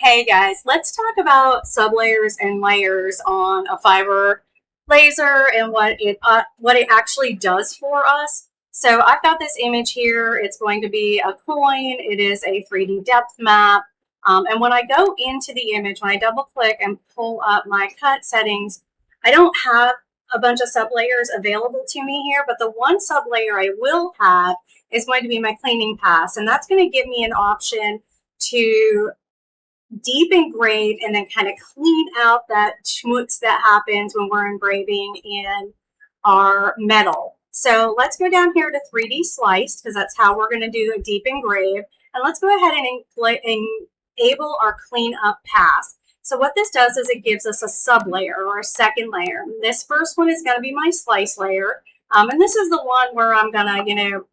Hey guys, let's talk about sublayers and layers on a fiber laser and what it actually does for us. So I've got this image here. It's going to be a coin. It is a 3D depth map. And when I go into the image, when I double click and pull up my cut settings, I don't have a bunch of sublayers available to me here, but the one sublayer I will have is going to be my cleaning pass. And that's going to give me an option to deep engrave and then kind of clean out that schmutz that happens when we're engraving in our metal. So let's go down here to 3D slice because that's how we're going to do a deep engrave. And let's go ahead and enable our clean up pass. So what this does is it gives us a sub layer or a second layer. This first one is going to be my slice layer. And this is the one where I'm going to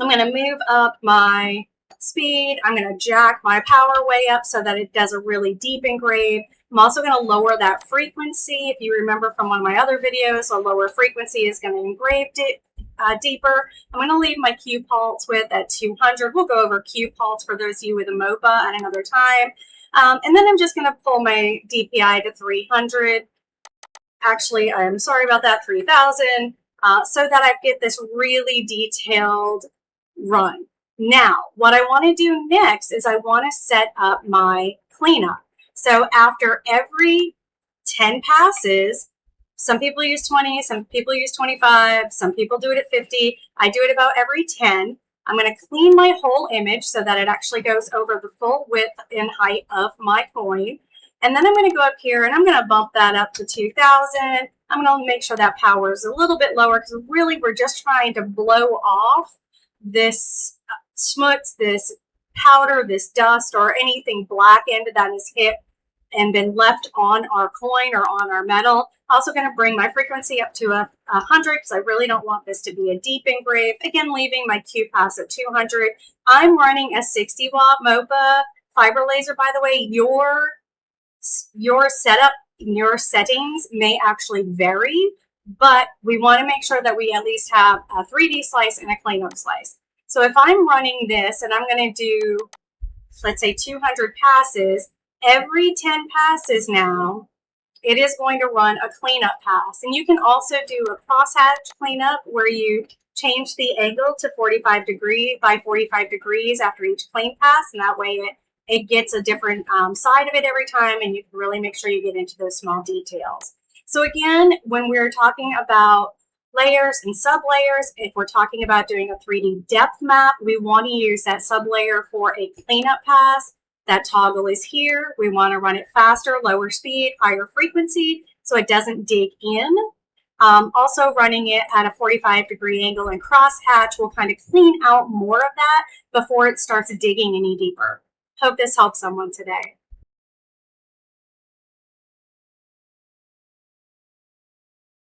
move up my speed. I'm going to jack my power way up so that it does a really deep engrave. I'm also going to lower that frequency. If you remember from one of my other videos, a lower frequency is going to engrave deeper. I'm going to leave my Q pulse width at 200. We'll go over Q pulse for those of you with a MOPA at another time. And then I'm just going to pull my DPI to 300. Actually, I'm sorry about that, 3000, so that I get this really detailed run. Now, what I want to do next is I want to set up my cleanup. So after every 10 passes, some people use 20, some people use 25, some people do it at 50. I do it about every 10. I'm going to clean my whole image so that it actually goes over the full width and height of my coin. And then I'm going to go up here and I'm going to bump that up to 2000. I'm going to make sure that power is a little bit lower because really we're just trying to blow off this schmutz, this powder, this dust, or anything blackened that is hit and been left on our coin or on our metal. Also going to bring my frequency up to 100 because I really don't want this to be a deep engrave. Again, leaving my Q pass at 200. I'm running a 60 watt MOPA fiber laser, by the way. Your setup, your settings may actually vary, but we want to make sure that we at least have a 3D slice and a cleanup slice. So if I'm running this and I'm going to do, let's say 200 passes, every 10 passes now, it is going to run a cleanup pass. And you can also do a crosshatch cleanup where you change the angle to 45 degrees by 45 degrees after each clean pass. And that way it gets a different side of it every time, and you can really make sure you get into those small details. So again, when we're talking about layers and sublayers, if we're talking about doing a 3D depth map, we want to use that sublayer for a cleanup pass. That toggle is here. We want to run it faster, lower speed, higher frequency, so it doesn't dig in. Also running it at a 45-degree angle and crosshatch will kind of clean out more of that before it starts digging any deeper. Hope this helps someone today.